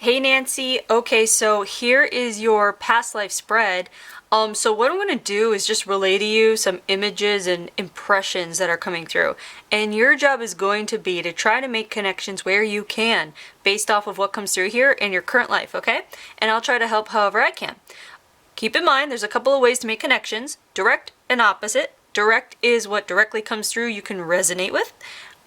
Hey Nancy, okay, so here is your past life spread. So what I'm going to do is just relay to you some images and impressions that are coming through. And your job is going to be to try to make connections where you can based off of what comes through here in your current life, okay? And I'll try to help however I can. Keep in mind, there's a couple of ways to make connections, direct and opposite. Direct is what directly comes through you can resonate with.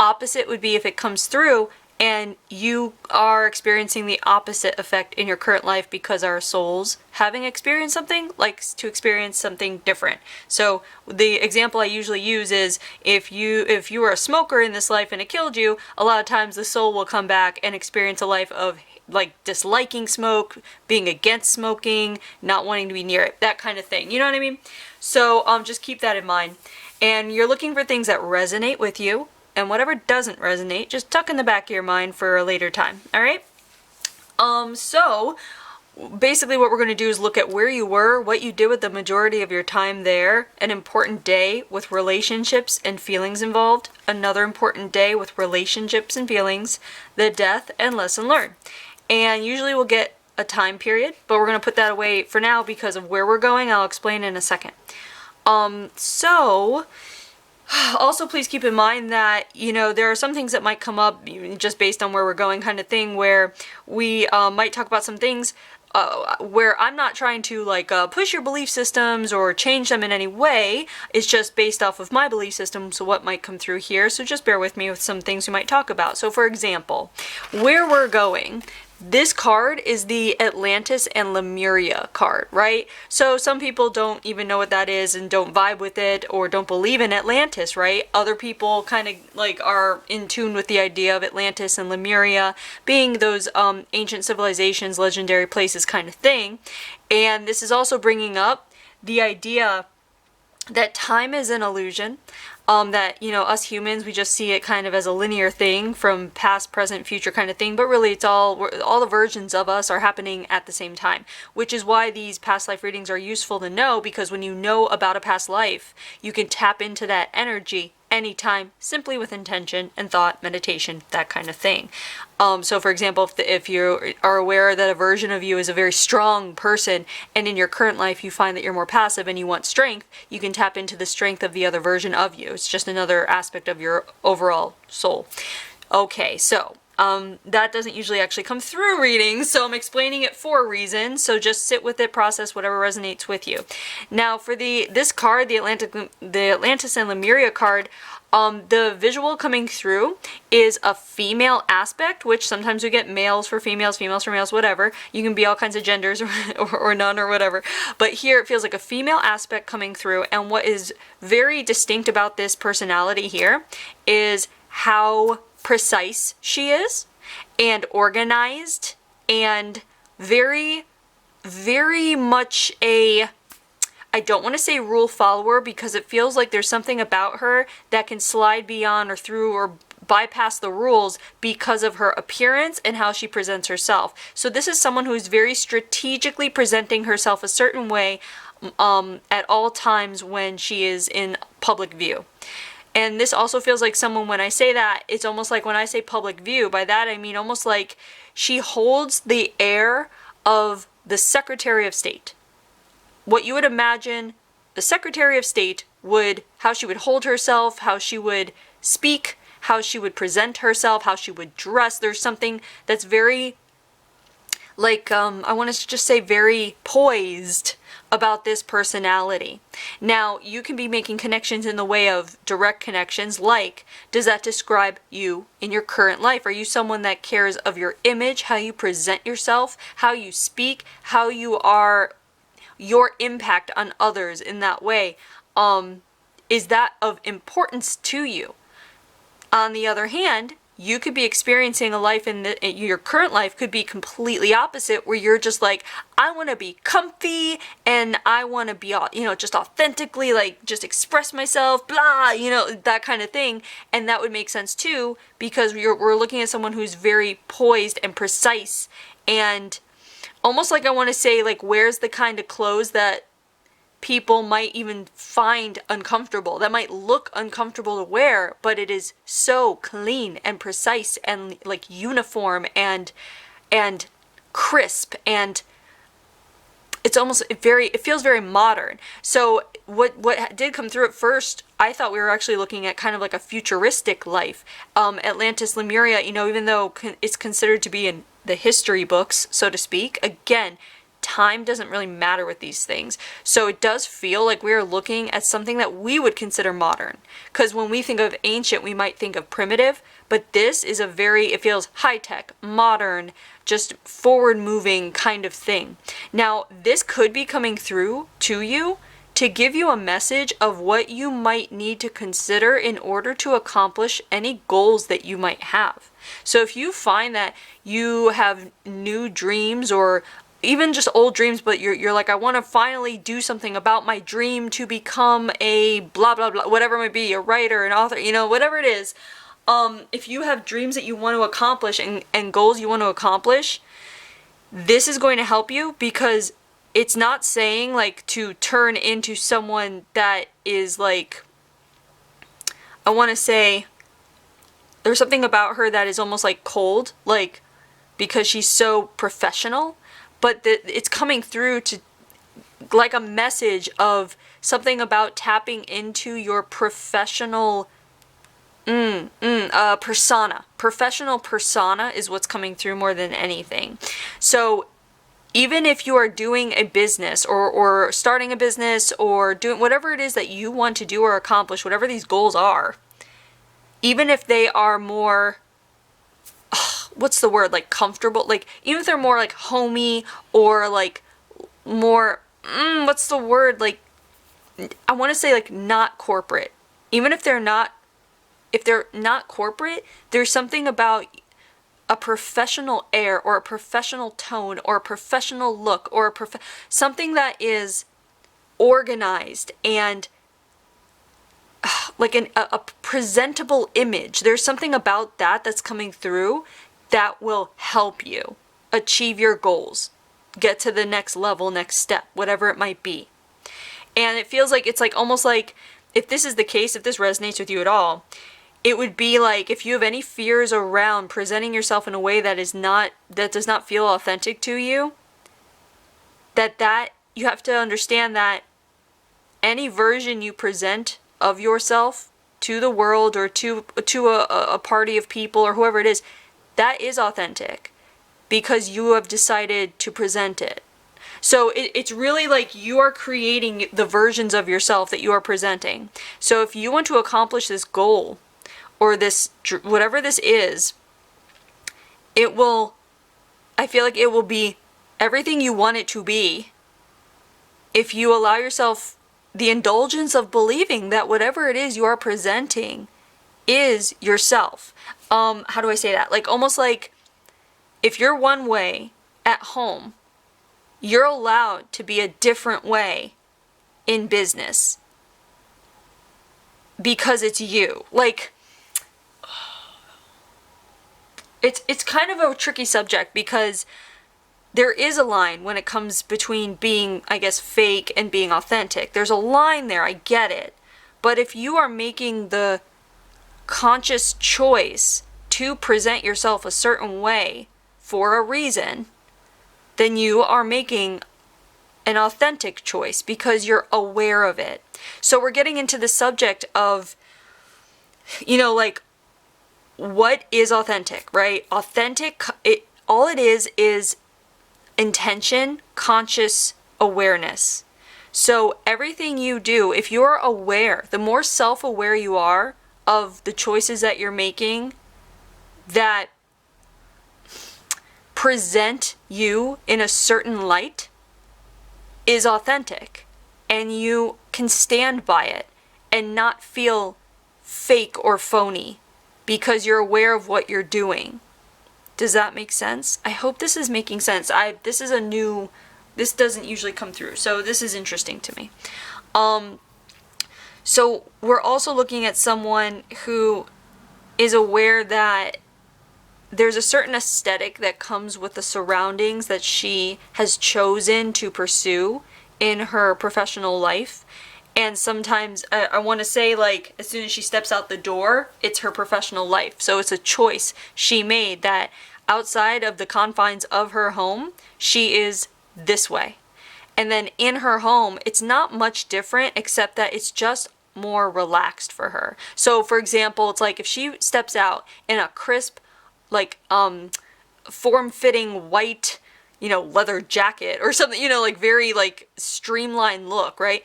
Opposite would be if it comes through and you are experiencing the opposite effect in your current life because our souls, having experienced something, likes to experience something different. So the example I usually use is if you were a smoker in this life and it killed you, a lot of times the soul will come back and experience a life of like disliking smoke, being against smoking, not wanting to be near it, that kind of thing. You know what I mean? So just keep that in mind. And you're looking for things that resonate with you. And whatever doesn't resonate, just tuck in the back of your mind for a later time, all right? So basically what we're going to do is look at where you were, what you did with the majority of your time there, an important day with relationships and feelings involved, another important day with relationships and feelings, the death, and lesson learned. And usually we'll get a time period, but we're going to put that away for now because of where we're going. I'll explain in a second. Also, please keep in mind that, there are some things that might come up just based on where we're going kind of thing where we might talk about some things where I'm not trying to push your belief systems or change them in any way. It's just based off of my belief system, so what might come through here. So just bear with me with some things we might talk about. So for example, where we're going, this card is the Atlantis and Lemuria card, right? So some people don't even know what that is and don't vibe with it or don't believe in Atlantis, right? Other people kind of are in tune with the idea of Atlantis and Lemuria being those ancient civilizations, legendary places kind of thing. And this is also bringing up the idea that time is an illusion. That, us humans, we just see it kind of as a linear thing from past, present, future kind of thing, but really it's all the versions of us are happening at the same time, which is why these past life readings are useful to know, because when you know about a past life, you can tap into that energy anytime, simply with intention and thought, meditation, that kind of thing. So for example, if you are aware that a version of you is a very strong person and in your current life you find that you're more passive and you want strength, you can tap into the strength of the other version of you. It's just another aspect of your overall soul. Okay, so that doesn't usually actually come through readings, so I'm explaining it for a reason, so just sit with it, process whatever resonates with you. Now for this card, the Atlantis and Lemuria card, the visual coming through is a female aspect, which sometimes we get males for females, females for males, whatever. You can be all kinds of genders or none or whatever. But here it feels like a female aspect coming through, and what is very distinct about this personality here is how precise she is and organized and very, very much I don't want to say rule follower because it feels like there's something about her that can slide beyond or through or bypass the rules because of her appearance and how she presents herself. So this is someone who's very strategically presenting herself a certain way at all times when she is in public view. And this also feels like someone, when I say that, it's almost like when I say public view, by that I mean almost like she holds the air of the Secretary of State. What you would imagine the Secretary of State how she would hold herself, how she would speak, how she would present herself, how she would dress. There's something that's very, I want to just say very poised about this personality. Now, you can be making connections in the way of direct connections, does that describe you in your current life? Are you someone that cares of your image, how you present yourself, how you speak, how you are, your impact on others in that way? Is that of importance to you? On the other hand, you could be experiencing a life your current life could be completely opposite, where you're just like, I want to be comfy and I want to be, just authentically, just express myself, blah, that kind of thing. And that would make sense too, because we're looking at someone who's very poised and precise and almost I want to say, wears the kind of clothes that people might even find uncomfortable, that might look uncomfortable to wear, but it is so clean and precise and uniform and crisp, and it feels very modern. So what did come through at first, I thought we were actually looking at kind of like a futuristic life. Atlantis, Lemuria, even though it's considered to be in the history books, so to speak, again, time doesn't really matter with these things. So it does feel like we're looking at something that we would consider modern. Because when we think of ancient, we might think of primitive, but this is it feels high-tech, modern, just forward-moving kind of thing. Now, this could be coming through to you to give you a message of what you might need to consider in order to accomplish any goals that you might have. So if you find that you have new dreams, or even just old dreams, but you're like, I want to finally do something about my dream to become a blah, blah, blah, whatever it might be, a writer, an author, whatever it is. If you have dreams that you want to accomplish and goals you want to accomplish, this is going to help you, because it's not saying like to turn into someone that is like, I want to say, there's something about her that is almost like cold, like, because she's so professional, but it's coming through to like a message of something about tapping into your professional persona. Professional persona is what's coming through more than anything. So even if you are doing a business or starting a business or doing whatever it is that you want to do or accomplish, whatever these goals are, even if they are more, what's the word, like comfortable, like even if they're more like homey or like more, what's the word, like, I want to say like not corporate. Even if they're not corporate, there's something about a professional air or a professional tone or a professional look or something that is organized and like a presentable image. There's something about that's coming through that will help you achieve your goals, get to the next level, next step, whatever it might be. And it feels like it's like almost like, if this is the case, if this resonates with you at all, it would be like if you have any fears around presenting yourself in a way that does not feel authentic to you, that you have to understand that any version you present of yourself to the world or to a party of people or whoever it is, that is authentic because you have decided to present it. So it's really like you are creating the versions of yourself that you are presenting. So if you want to accomplish this goal or this, whatever this is, I feel like it will be everything you want it to be if you allow yourself the indulgence of believing that whatever it is you are presenting is yourself. How do I say that? Like almost like if you're one way at home, you're allowed to be a different way in business because it's you. Like, it's kind of a tricky subject because there is a line when it comes between being, I guess, fake and being authentic. There's a line there, I get it. But if you are making the conscious choice to present yourself a certain way for a reason, then you are making an authentic choice because you're aware of it. So we're getting into the subject of, like, what is authentic, right? Authentic, all it is intention, conscious awareness. So everything you do, if you're aware, the more self-aware you are of the choices that you're making that present you in a certain light, is authentic. And you can stand by it and not feel fake or phony because you're aware of what you're doing. Does that make sense? I hope this is making sense. This doesn't usually come through, so this is interesting to me. So we're also looking at someone who is aware that there's a certain aesthetic that comes with the surroundings that she has chosen to pursue in her professional life. And sometimes, I want to say, like, as soon as she steps out the door, it's her professional life. So it's a choice she made that outside of the confines of her home, she is this way. And then in her home, it's not much different except that it's just more relaxed for her. So for example, it's like if she steps out in a crisp, like form-fitting white, leather jacket or something, like very like streamlined look, right?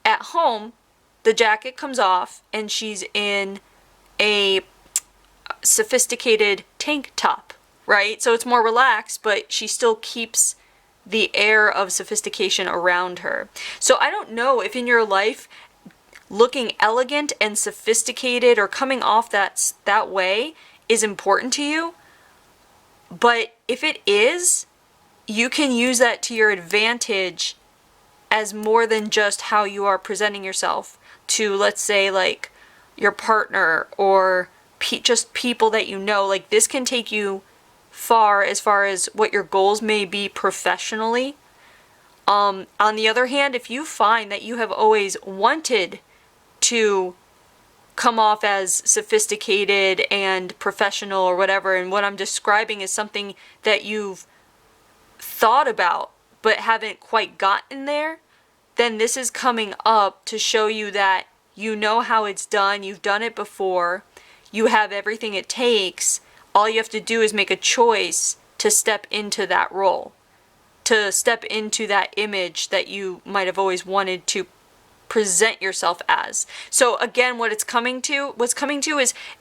At home, the jacket comes off and she's in a sophisticated tank top, right? So it's more relaxed, but she still keeps the air of sophistication around her. So I don't know if in your life looking elegant and sophisticated or coming off that way is important to you, but if it is, you can use that to your advantage as more than just how you are presenting yourself to, let's say, like your partner or just people that you know. Like this can take you far as what your goals may be professionally. On the other hand, if you find that you have always wanted to come off as sophisticated and professional or whatever, and what I'm describing is something that you've thought about but haven't quite gotten there, then this is coming up to show you that you know how it's done, you've done it before, you have everything it takes. All you have to do is make a choice to step into that role, to step into that image that you might have always wanted to present yourself as. So again, what's coming to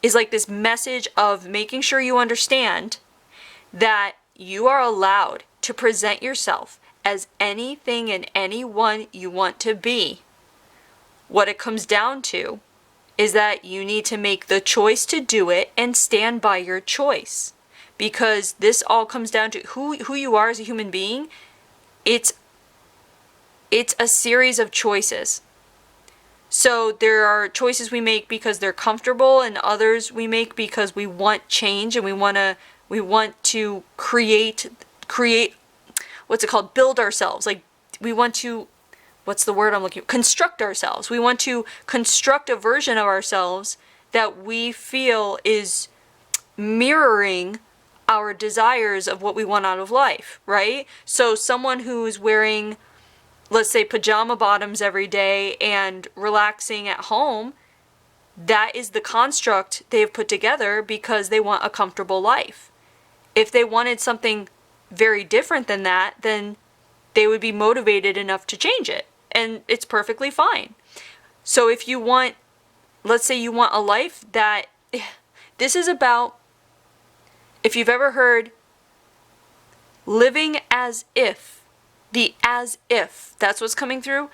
is like this message of making sure you understand that you are allowed to present yourself as anything and anyone you want to be. What it comes down to is that you need to make the choice to do it and stand by your choice. Because this all comes down to who you are as a human being. It's a series of choices. So there are choices we make because they're comfortable, and others we make because we want change and we want to create build ourselves. Like we want to, construct ourselves. We want to construct a version of ourselves that we feel is mirroring our desires of what we want out of life, right? So someone who's wearing, let's say, pajama bottoms every day and relaxing at home, that is the construct they've put together because they want a comfortable life. If they wanted something very different than that, then they would be motivated enough to change it. And it's perfectly fine. So if you want, let's say you want a life that, this is about, if you've ever heard living as if, the as if, that's what's coming through.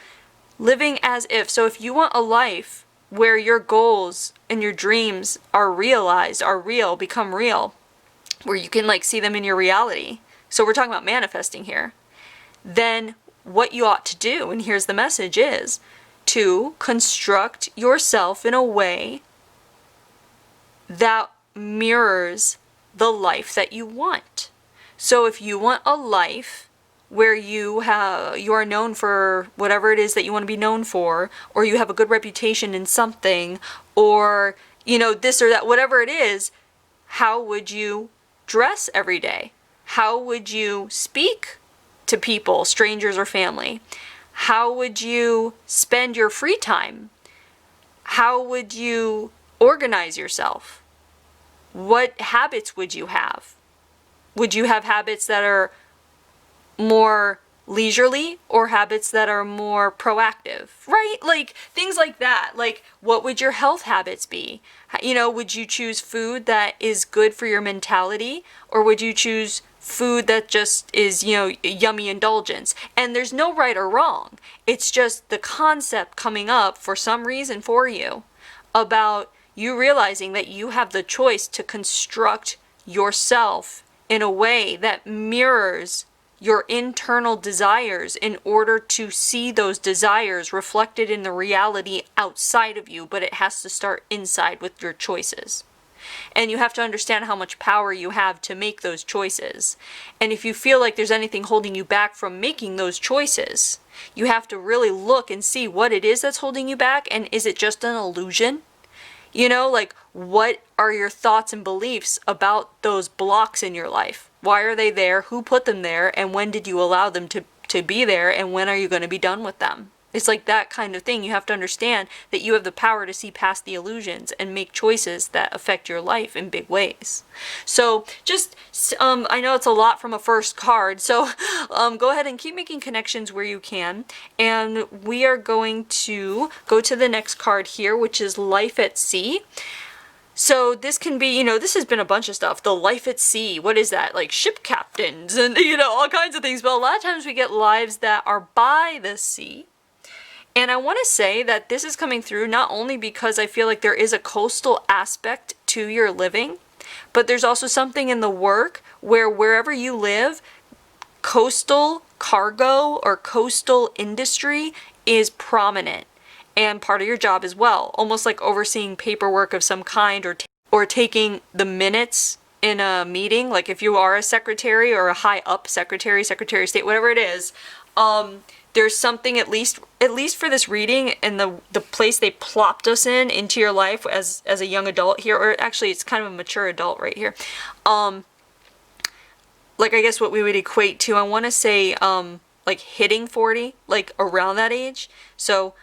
Living as if. So if you want a life where your goals and your dreams are realized, are real, become real, where you can like see them in your reality. So we're talking about manifesting here. Then what you ought to do, and here's the message, is to construct yourself in a way that mirrors the life that you want. So if you want a life where you are known for whatever it is that you want to be known for, or you have a good reputation in something, or this or that, whatever it is, how would you dress every day? How would you speak to people, strangers or family? How would you spend your free time? How would you organize yourself? What habits would you have? Would you have habits that are more leisurely or habits that are more proactive, right? Like things like that. Like what would your health habits be? Would you choose food that is good for your mentality, or would you choose food that just is, yummy indulgence? And there's no right or wrong. It's just the concept coming up for some reason for you about you realizing that you have the choice to construct yourself in a way that mirrors your internal desires in order to see those desires reflected in the reality outside of you, but it has to start inside with your choices. And you have to understand how much power you have to make those choices. And if you feel like there's anything holding you back from making those choices, you have to really look and see what it is that's holding you back, and is it just an illusion? You know, like, what are your thoughts and beliefs about those blocks in your life? Why are they there? Who put them there? And when did you allow them to be there? And when are you going to be done with them? It's like that kind of thing. You have to understand that you have the power to see past the illusions and make choices that affect your life in big ways. So just, I know it's a lot from a first card, so go ahead and keep making connections where you can. And we are going to go to the next card here, which is Life at Sea. So this can be, you know, this has been a bunch of stuff. The life at sea, what is that? Like ship captains and, you know, all kinds of things. But a lot of times we get lives that are by the sea. And I want to say that this is coming through not only because I feel like there is a coastal aspect to your living, but there's also something in the work where wherever you live, coastal cargo or coastal industry is prominent and part of your job as well. Almost like overseeing paperwork of some kind or taking the minutes in a meeting. Like if you are a secretary or a high up secretary, secretary of state, whatever it is, there's something at least for this reading and the place they plopped us into your life as a young adult here, or actually it's kind of a mature adult right here. Like I guess what we would equate to, I want to say like hitting 40, like around that age. So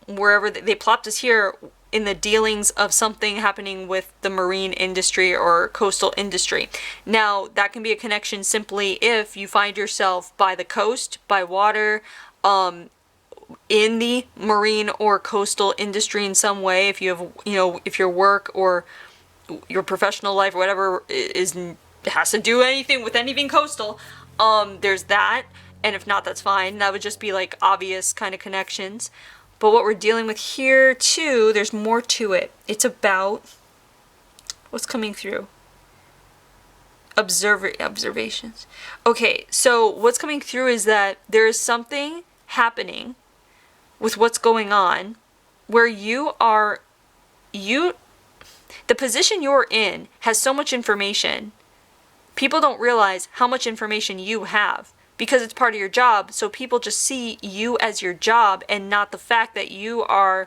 wherever they plopped us here in the dealings of something happening with the marine industry or coastal industry. Now, that can be a connection simply if you find yourself by the coast, by water, in the marine or coastal industry in some way. If you have, you know, if your work or your professional life or whatever has to do anything with anything coastal, there's that. And if not, that's fine. That would just be like obvious kind of connections. But what we're dealing with here too, there's more to it. It's about what's coming through. Observations. Okay, so what's coming through is that there is something happening with what's going on where the position you're in has so much information. People don't realize how much information you have, because it's part of your job, so people just see you as your job and not the fact that you are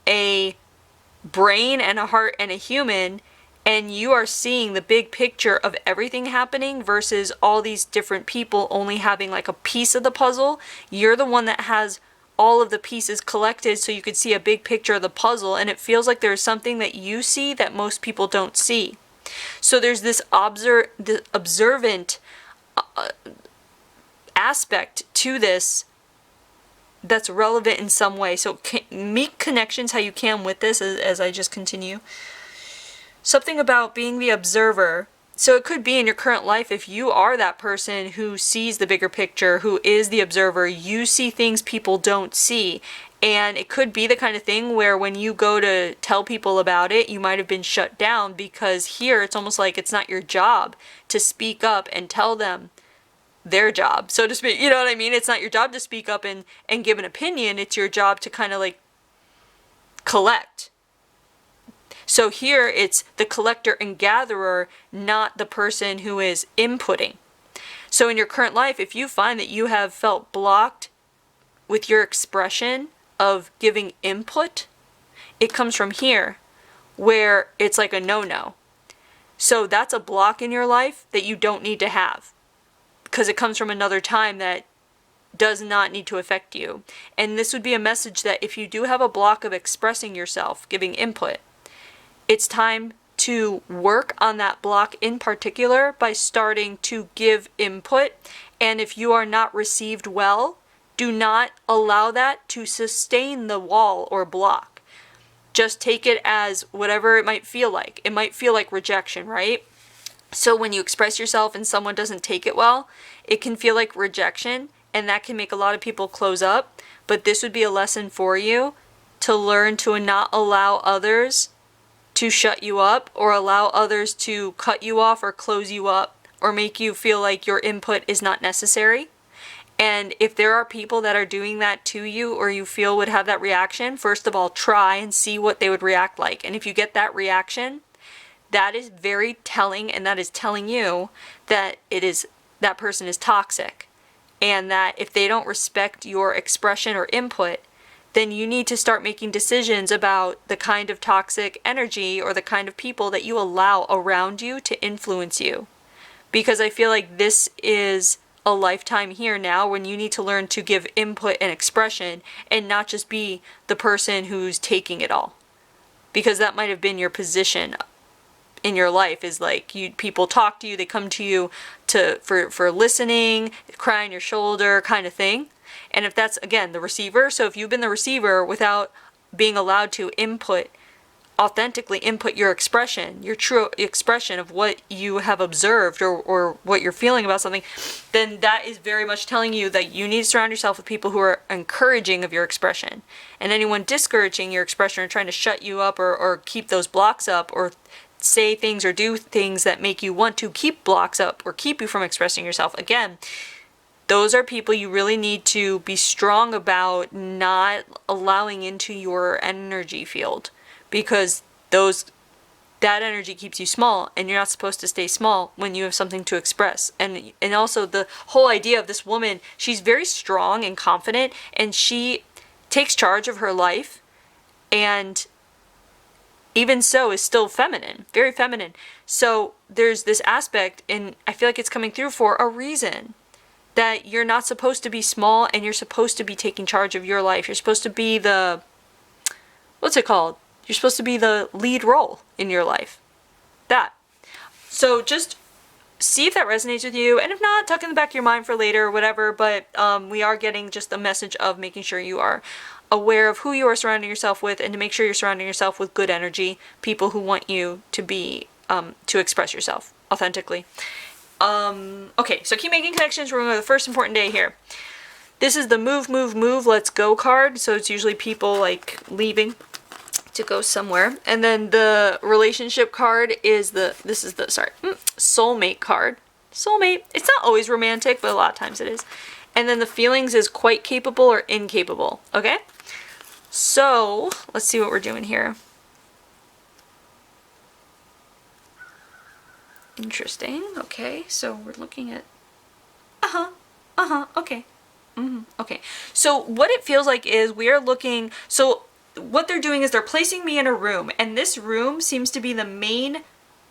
a brain and a heart and a human, and you are seeing the big picture of everything happening versus all these different people only having like a piece of the puzzle. You're the one that has all of the pieces collected so you could see a big picture of the puzzle, and it feels like there's something that you see that most people don't see. So there's this observant aspect to this that's relevant in some way. So make connections how you can with this as I just continue. Something about being the observer. So it could be in your current life, if you are that person who sees the bigger picture, who is the observer, you see things people don't see. And it could be the kind of thing where when you go to tell people about it, you might have been shut down, because here it's almost like it's not your job to speak up and tell them their job, so to speak. You know what I mean? It's not your job to speak up and give an opinion. It's your job to kind of like collect. So here it's the collector and gatherer, not the person who is inputting. So in your current life, if you find that you have felt blocked with your expression of giving input, it comes from here where it's like a no-no. So that's a block in your life that you don't need to have, because it comes from another time that does not need to affect you. And this would be a message that if you do have a block of expressing yourself, giving input, it's time to work on that block in particular by starting to give input. And if you are not received well, do not allow that to sustain the wall or block. Just take it as whatever it might feel like. It might feel like rejection, right? So when you express yourself and someone doesn't take it well, it can feel like rejection, and that can make a lot of people close up. But this would be a lesson for you to learn to not allow others to shut you up, or allow others to cut you off or close you up or make you feel like your input is not necessary. And if there are people that are doing that to you, or you feel would have that reaction, first of all, try and see what they would react like. And if you get that reaction, that is very telling, and that is telling you that that person is toxic, and that if they don't respect your expression or input, then you need to start making decisions about the kind of toxic energy or the kind of people that you allow around you to influence you. Because I feel like this is a lifetime here now when you need to learn to give input and expression and not just be the person who's taking it all. Because that might have been your position in your life, is like people talk to you, they come to you for listening, cry on your shoulder kind of thing. And if that's, again, the receiver, so if you've been the receiver without being allowed to authentically input your expression, your true expression of what you have observed or what you're feeling about something, then that is very much telling you that you need to surround yourself with people who are encouraging of your expression. And anyone discouraging your expression or trying to shut you up or keep those blocks up or say things or do things that make you want to keep blocks up or keep you from expressing yourself, again, those are people you really need to be strong about not allowing into your energy field, because that energy keeps you small, and you're not supposed to stay small when you have something to express. And also the whole idea of this woman, she's very strong and confident, and she takes charge of her life, and even so is still feminine, very feminine. So there's this aspect, and I feel like it's coming through for a reason, that you're not supposed to be small, and you're supposed to be taking charge of your life. You're supposed to be what's it called? You're supposed to be the lead role in your life. That. So just see if that resonates with you, and if not, tuck in the back of your mind for later or whatever, but we are getting just a message of making sure you are aware of who you are surrounding yourself with, and to make sure you're surrounding yourself with good energy, people who want you to be, to express yourself authentically. Okay, so keep making connections. We're going to the first important day here. This is the move, move, move, let's go card. So it's usually people like leaving to go somewhere. And then the relationship card is soulmate card. Soulmate. It's not always romantic, but a lot of times it is. And then the feelings is quite capable or incapable. Okay? So let's see what we're doing here. Interesting. Okay, so we're looking at okay. Okay. So what it feels like is we are looking, so what they're doing is they're placing me in a room, and this room seems to be the main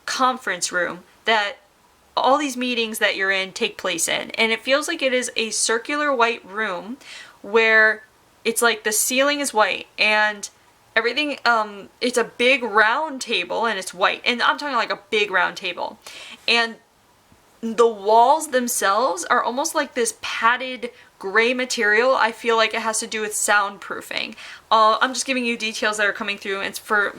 conference room that all these meetings that you're in take place in. And it feels like it is a circular white room where it's like the ceiling is white and everything, it's a big round table and it's white. And I'm talking like a big round table. And the walls themselves are almost like this padded gray material. I feel like it has to do with soundproofing. I'm just giving you details that are coming through, and it's for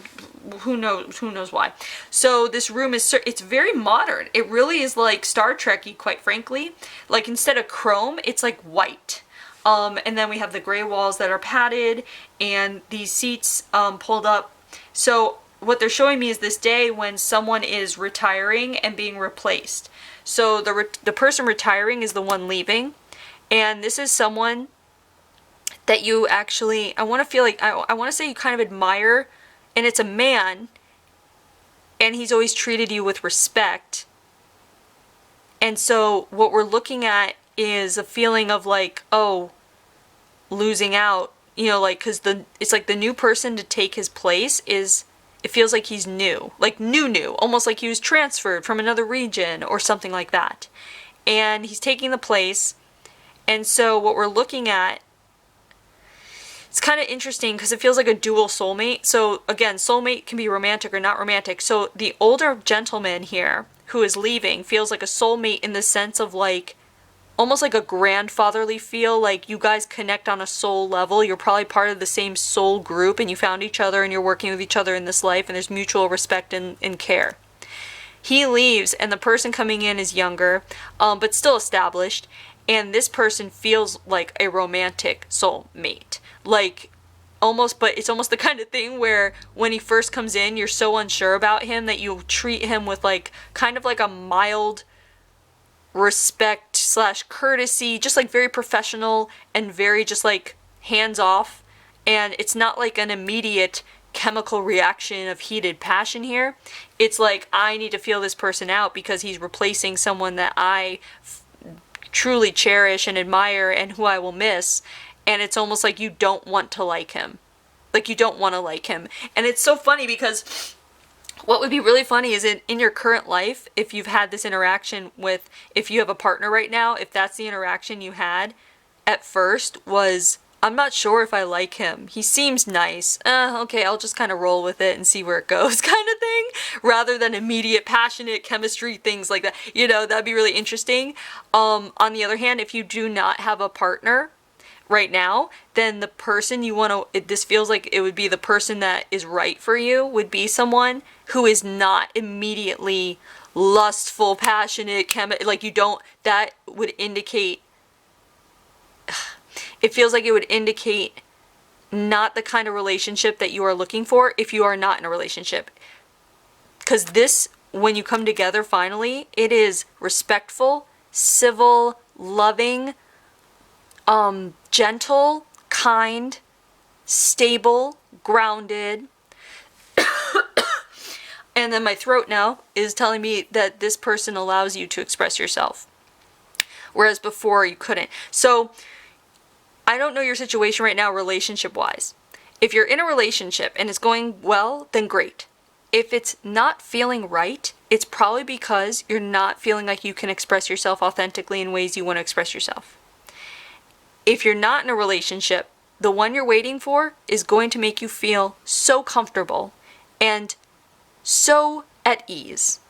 who knows why. So this room is, it's very modern. It really is like Star Trek-y, quite frankly. Like instead of chrome, it's like white. And then we have the gray walls that are padded and these seats pulled up. So what they're showing me is this day when someone is retiring and being replaced. So the person retiring is the one leaving, and this is someone that you actually, I want to say you kind of admire, and it's a man, and he's always treated you with respect. And so what we're looking at is a feeling of like, oh, losing out, you know, like, because it's like the new person to take his place is, it feels like he's new, like new, almost like he was transferred from another region or something like that. And he's taking the place. And so what we're looking at, it's kind of interesting because it feels like a dual soulmate. So again, soulmate can be romantic or not romantic. So the older gentleman here who is leaving feels like a soulmate in the sense of like, almost like a grandfatherly feel, like you guys connect on a soul level. You're probably part of the same soul group and you found each other and you're working with each other in this life, and there's mutual respect and care. He leaves and the person coming in is younger, but still established, and this person feels like a romantic soulmate. Like almost, but it's almost the kind of thing where when he first comes in, you're so unsure about him that you treat him with like, kind of like a mild respect / courtesy, just like very professional and very just like hands off. And it's not like an immediate chemical reaction of heated passion here. It's like, I need to feel this person out because he's replacing someone that I truly cherish and admire and who I will miss. and it's almost like you don't want to like him. Like you don't want to like him. And it's so funny because what would be really funny is in your current life, if you've had this interaction with, if you have a partner right now, if that's the interaction you had at first was, I'm not sure if I like him. He seems nice. Okay, I'll just kind of roll with it and see where it goes kind of thing. Rather than immediate, passionate chemistry, things like that. You know, that'd be really interesting. On the other hand, if you do not have a partner right now, then the person you want to, this feels like it would be the person that is right for you would be someone who is not immediately lustful, passionate, like you don't, that would indicate, it feels like it would indicate not the kind of relationship that you are looking for if you are not in a relationship. Because this, when you come together finally, it is respectful, civil, loving, gentle, kind, stable, grounded. And then my throat now is telling me that this person allows you to express yourself. Whereas before you couldn't. So I don't know your situation right now relationship-wise. If you're in a relationship and it's going well, then great. If it's not feeling right, it's probably because you're not feeling like you can express yourself authentically in ways you want to express yourself. If you're not in a relationship, the one you're waiting for is going to make you feel so comfortable and so at ease.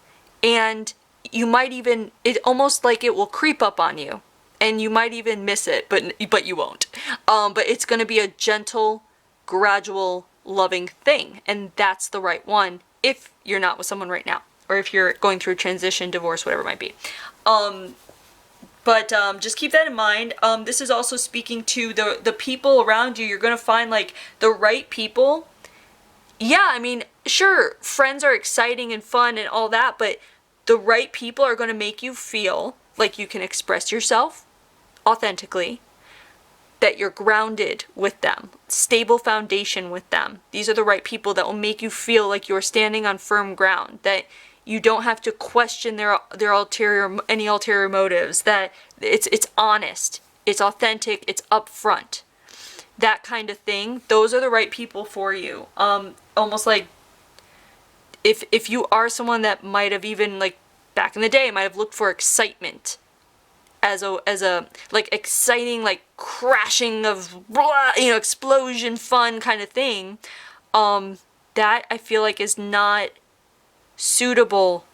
And you might even, it almost like it will creep up on you. And you might even miss it, but you won't. But it's going to be a gentle, gradual, loving thing. And that's the right one if you're not with someone right now. Or if you're going through transition, divorce, whatever it might be. But just keep that in mind. This is also speaking to the people around you. You're going to find like the right people. Yeah, I mean, sure, friends are exciting and fun and all that, but the right people are going to make you feel like you can express yourself authentically, that you're grounded with them, stable foundation with them. These are the right people that will make you feel like you're standing on firm ground, that you don't have to question their any ulterior motives, that it's honest, it's authentic, it's upfront. That kind of thing. Those are the right people for you. Almost like if you are someone that might have even like back in the day might have looked for excitement as a like exciting like crashing of blah, explosion fun kind of thing, that I feel like is not suitable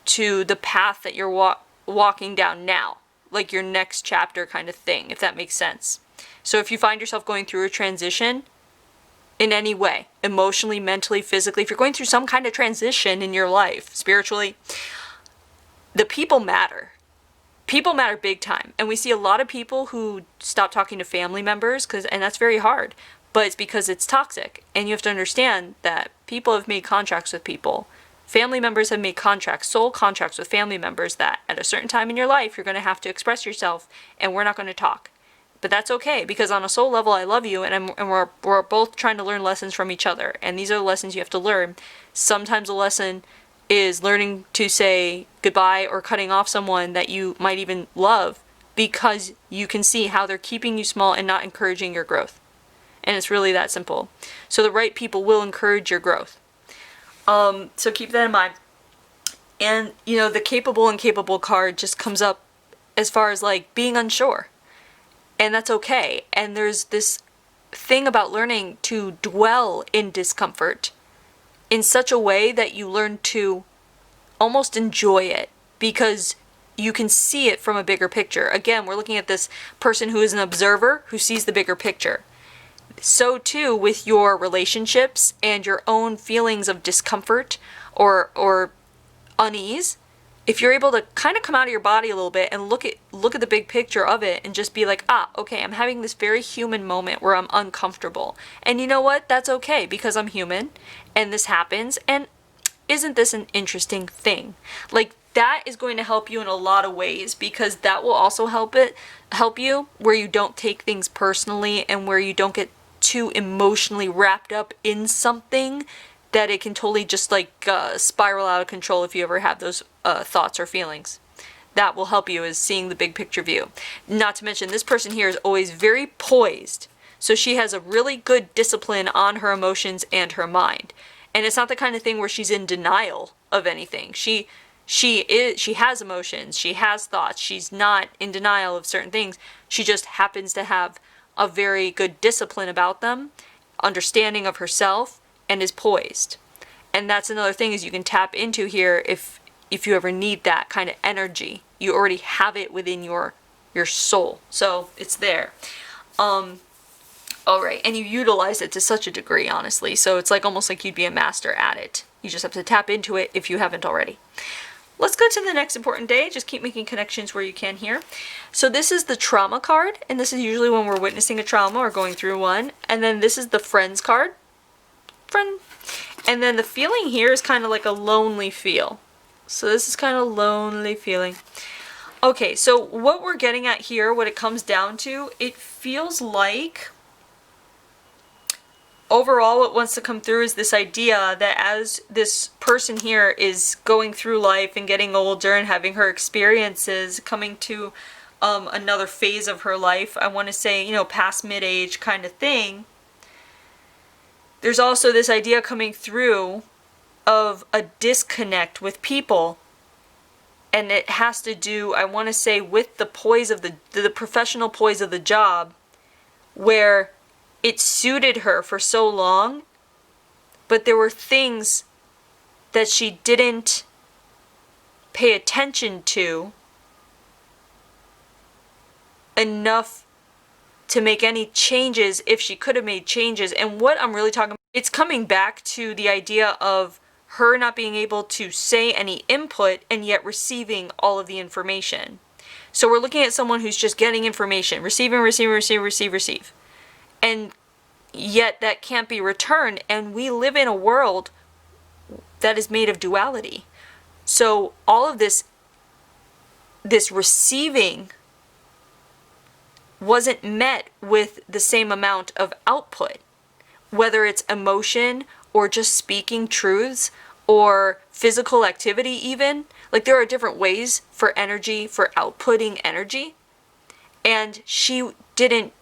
to the path that you're walking down now, like your next chapter kind of thing, if that makes sense. So if you find yourself going through a transition in any way, emotionally, mentally, physically, if you're going through some kind of transition in your life, spiritually, the people matter. People matter big time. And we see a lot of people who stop talking to family members, and that's very hard, but it's because it's toxic. And you have to understand that people have made contracts with people. Family members have made contracts, soul contracts with family members that at a certain time in your life, you're going to have to express yourself and we're not going to talk. But that's okay, because on a soul level, I love you, and we're both trying to learn lessons from each other. And these are the lessons you have to learn. Sometimes a lesson is learning to say goodbye or cutting off someone that you might even love because you can see how they're keeping you small and not encouraging your growth. And it's really that simple. So the right people will encourage your growth. So keep that in mind. And, the capable and capable card just comes up as far as like being unsure. And that's okay. And there's this thing about learning to dwell in discomfort in such a way that you learn to almost enjoy it because you can see it from a bigger picture. Again, we're looking at this person who is an observer who sees the bigger picture. So too with your relationships and your own feelings of discomfort or unease. If you're able to kind of come out of your body a little bit and look at the big picture of it and just be like, okay, I'm having this very human moment where I'm uncomfortable. And you know what? That's okay because I'm human and this happens. And isn't this an interesting thing? Like that is going to help you in a lot of ways because that will also help you where you don't take things personally and where you don't get too emotionally wrapped up in something that it can totally just like spiral out of control if you ever have those thoughts or feelings. that will help you, is seeing the big picture view. Not to mention, this person here is always very poised. So she has a really good discipline on her emotions and her mind. And it's not the kind of thing where she's in denial of anything. She has emotions, she has thoughts, she's not in denial of certain things. She just happens to have a very good discipline about them, understanding of herself, and is poised. And that's another thing is you can tap into here if you ever need that kind of energy. You already have it within your soul. So it's there. Alright, and you utilize it to such a degree, honestly. So it's like almost like you'd be a master at it. You just have to tap into it if you haven't already. Let's go to the next important day. Just keep making connections where you can here. So this is the trauma card, and this is usually when we're witnessing a trauma or going through one. And then this is the friends card. Friend. And then the feeling here is kind of like a lonely feel. So this is kind of lonely feeling. Okay, so what we're getting at here, what it comes down to, it feels like overall what wants to come through is this idea that as this person here is going through life and getting older and having her experiences, coming to another phase of her life, I want to say, you know, past mid-age kind of thing, there's also this idea coming through of a disconnect with people. And it has to do, I want to say, with the poise of the professional poise of the job, where it suited her for so long, but there were things that she didn't pay attention to enough to make any changes if she could have made changes. And what I'm really talking about, it's coming back to the idea of her not being able to say any input and yet receiving all of the information. So we're looking at someone who's just getting information, receiving, receive, receive, receive, receive. And yet that can't be returned. And we live in a world that is made of duality. So all of this receiving wasn't met with the same amount of output, whether it's emotion or just speaking truths or physical activity even. Like there are different ways for energy, for outputting energy. And she didn't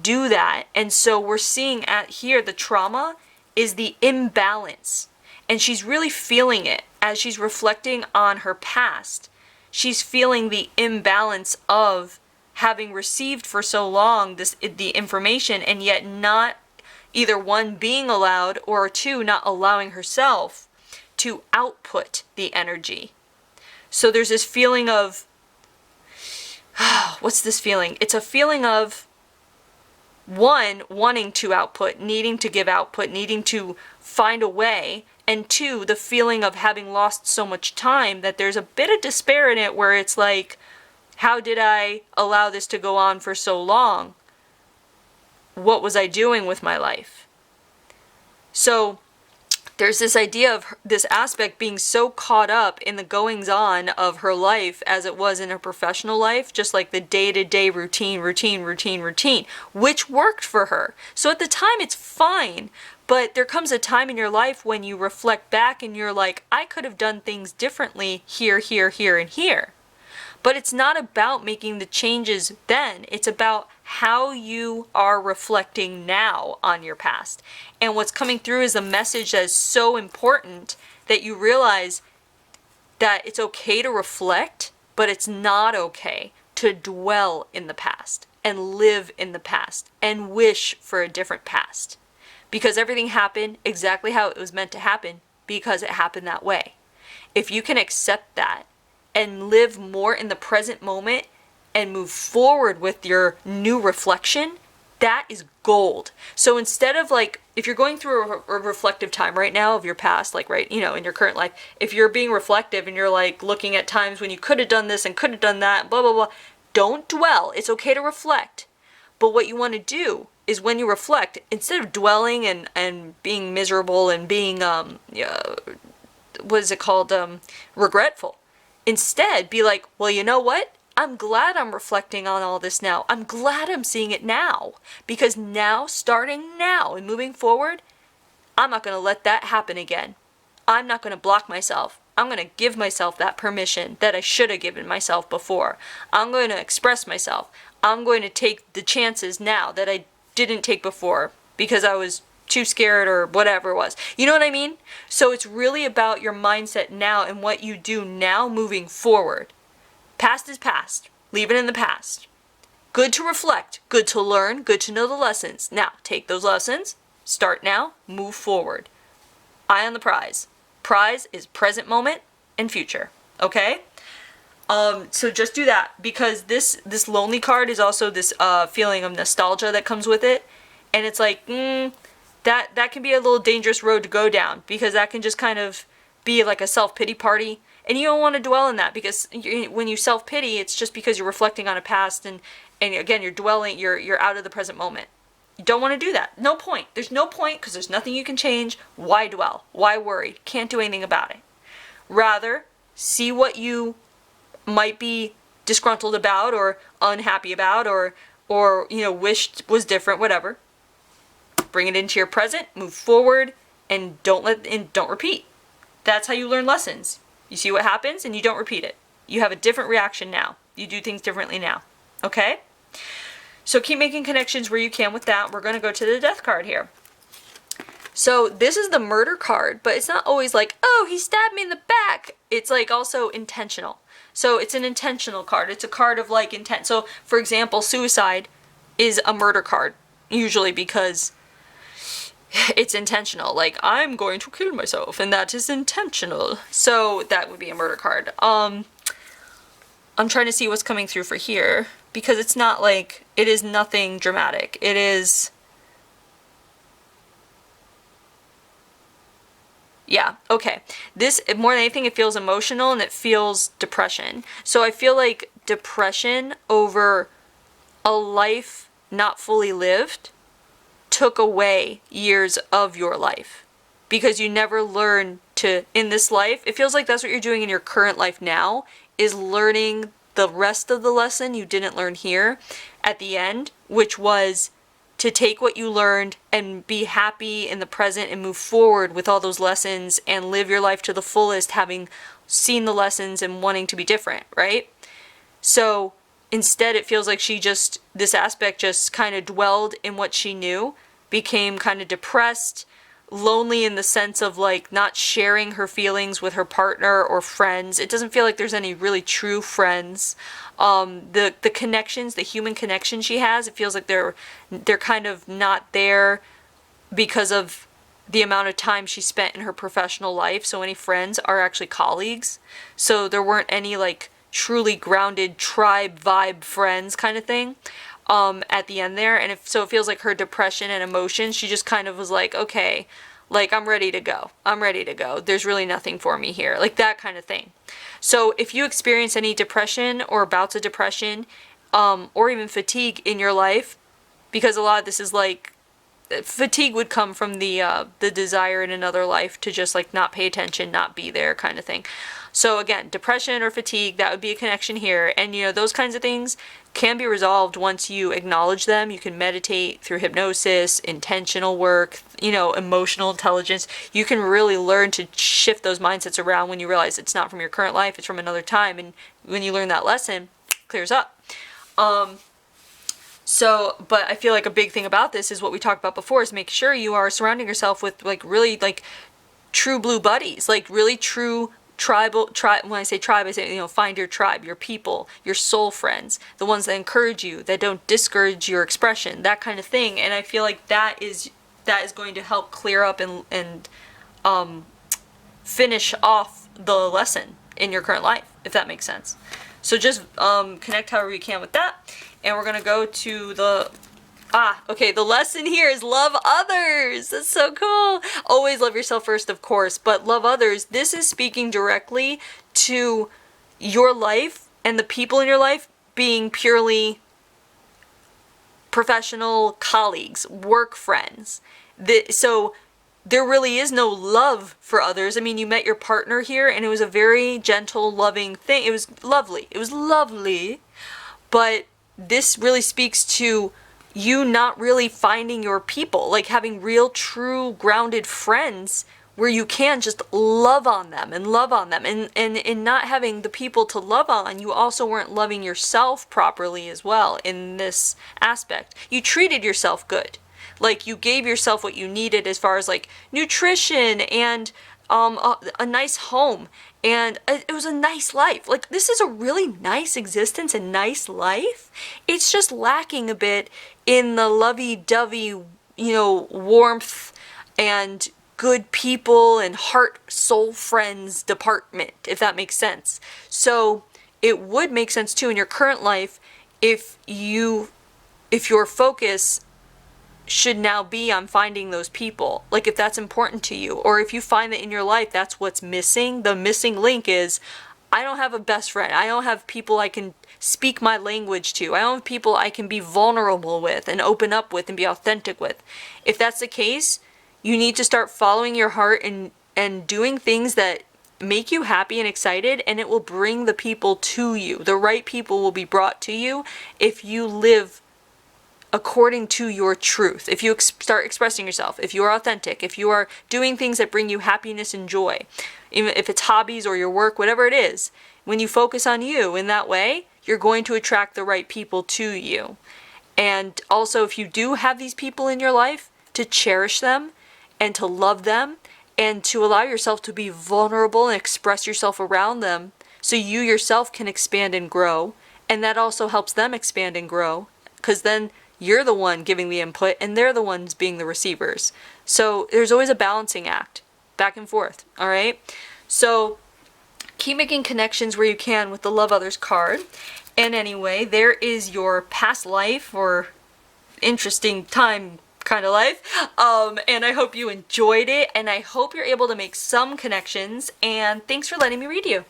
do that. And so we're seeing at here the trauma is the imbalance. And she's really feeling it as she's reflecting on her past. She's feeling the imbalance of having received for so long the information and yet not either one being allowed or two not allowing herself to output the energy. So there's this feeling of what's this feeling? It's a feeling of one, wanting to output, needing to give output, needing to find a way, and two, the feeling of having lost so much time that there's a bit of despair in it where it's like, how did I allow this to go on for so long? What was I doing with my life? So there's this idea of this aspect being so caught up in the goings on of her life as it was in her professional life, just like the day-to-day routine, which worked for her. So at the time it's fine, but there comes a time in your life when you reflect back and you're like, I could have done things differently here, here, here, and here. But it's not about making the changes then. It's about how you are reflecting now on your past. And what's coming through is a message that is so important that you realize that it's okay to reflect, but it's not okay to dwell in the past and live in the past and wish for a different past. Because everything happened exactly how it was meant to happen because it happened that way. If you can accept that and live more in the present moment and move forward with your new reflection, that is gold. So instead of like, if you're going through a reflective time right now of your past, like right, you know, in your current life, if you're being reflective and you're like looking at times when you could have done this and could have done that, blah, blah, blah, don't dwell. It's okay to reflect. But what you want to do is when you reflect, instead of dwelling and being miserable and being, what is it called, regretful, instead be like, well, you know what? I'm glad I'm reflecting on all this now. I'm glad I'm seeing it now. Because now, starting now and moving forward, I'm not going to let that happen again. I'm not going to block myself. I'm going to give myself that permission that I should have given myself before. I'm going to express myself. I'm going to take the chances now that I didn't take before because I was too scared or whatever it was. You know what I mean? So it's really about your mindset now and what you do now moving forward. Past is past. Leave it in the past. Good to reflect, good to learn, good to know the lessons. Now, take those lessons, start now, move forward. Eye on the prize. Prize is present moment and future. Okay? So just do that, because this lonely card is also this feeling of nostalgia that comes with it. And it's like, that can be a little dangerous road to go down, because that can just kind of be like a self-pity party. And you don't want to dwell in that, because when you self-pity, it's just because you're reflecting on a past, and again, you're out of the present moment. You don't want to do that. No point. There's no point, because there's nothing you can change. Why dwell? Why worry? Can't do anything about it. Rather, see what you might be disgruntled about or unhappy about or wished was different, whatever. Bring it into your present, move forward, and don't repeat. That's how you learn lessons. You see what happens and you don't repeat it. You have a different reaction now. You do things differently now. Okay? So keep making connections where you can with that. We're going to go to the death card here. So this is the murder card, but it's not always like, oh, he stabbed me in the back. It's like also intentional. So it's an intentional card. It's a card of like intent. So for example, suicide is a murder card, usually, because it's intentional. Like, I'm going to kill myself, and that is intentional. So that would be a murder card. I'm trying to see what's coming through for here, because it's not like, it is nothing dramatic. It is, yeah, okay. This, more than anything, it feels emotional and it feels depression. So I feel like depression over a life not fully lived took away years of your life, because you never learn to, in this life, it feels like that's what you're doing in your current life now, is learning the rest of the lesson you didn't learn here at the end, which was to take what you learned and be happy in the present and move forward with all those lessons and live your life to the fullest, having seen the lessons and wanting to be different, right? So instead, it feels like this aspect just kind of dwelled in what she knew, became kind of depressed, lonely in the sense of like not sharing her feelings with her partner or friends. It doesn't feel like there's any really true friends. The connections, the human connection she has, it feels like they're kind of not there because of the amount of time she spent in her professional life. So any friends are actually colleagues. So there weren't any like truly grounded tribe vibe friends kind of thing at the end there. And so it feels like her depression and emotion, she just kind of was like, okay, like I'm ready to go. There's really nothing for me here. Like that kind of thing. So if you experience any depression or bouts of depression or even fatigue in your life, because a lot of this is like, fatigue would come from the desire in another life to just like not pay attention, not be there kind of thing. So again, depression or fatigue, that would be a connection here. And those kinds of things can be resolved once you acknowledge them. You can meditate through hypnosis, intentional work, emotional intelligence. You can really learn to shift those mindsets around when you realize it's not from your current life, it's from another time. And when you learn that lesson, it clears up. But I feel like a big thing about this is what we talked about before, is make sure you are surrounding yourself with like really like true blue buddies, like really true tribe. When I say tribe, I say, find your tribe, your people, your soul friends, the ones that encourage you, that don't discourage your expression, that kind of thing. And I feel like that is going to help clear up and finish off the lesson in your current life, if that makes sense. So just connect however you can with that. And we're gonna go to the lesson here is love others. That's so cool. Always love yourself first, of course, but love others. This is speaking directly to your life and the people in your life being purely professional colleagues, work friends. So there really is no love for others. I mean, you met your partner here and it was a very gentle, loving thing. It was lovely. But this really speaks to you not really finding your people, like having real, true, grounded friends where you can just love on them and love on them. And in not having the people to love on, you also weren't loving yourself properly as well in this aspect. You treated yourself good. Like, you gave yourself what you needed as far as like nutrition and a nice home, and it was a nice life. Like, this is a really nice existence and nice life. It's just lacking a bit in the lovey-dovey, warmth and good people and heart soul friends department, if that makes sense. So it would make sense too in your current life if your focus should now be on finding those people, like if that's important to you, or if you find that in your life that's what's missing. The missing link is, I don't have a best friend, I don't have people I can speak my language to, I don't have people I can be vulnerable with and open up with and be authentic with. If that's the case, you need to start following your heart and doing things that make you happy and excited, and it will bring the people to you. The right people will be brought to you if you live according to your truth. If you start expressing yourself, if you are authentic, if you are doing things that bring you happiness and joy, even if it's hobbies or your work, whatever it is, when you focus on you in that way, you're going to attract the right people to you. And also, if you do have these people in your life, to cherish them and to love them and to allow yourself to be vulnerable and express yourself around them so you yourself can expand and grow. And that also helps them expand and grow, because then you're the one giving the input and they're the ones being the receivers. So there's always a balancing act, back and forth, all right? So keep making connections where you can with the Love Others card. And anyway, there is your past life or interesting time kind of life. And I hope you enjoyed it, and I hope you're able to make some connections, and thanks for letting me read you.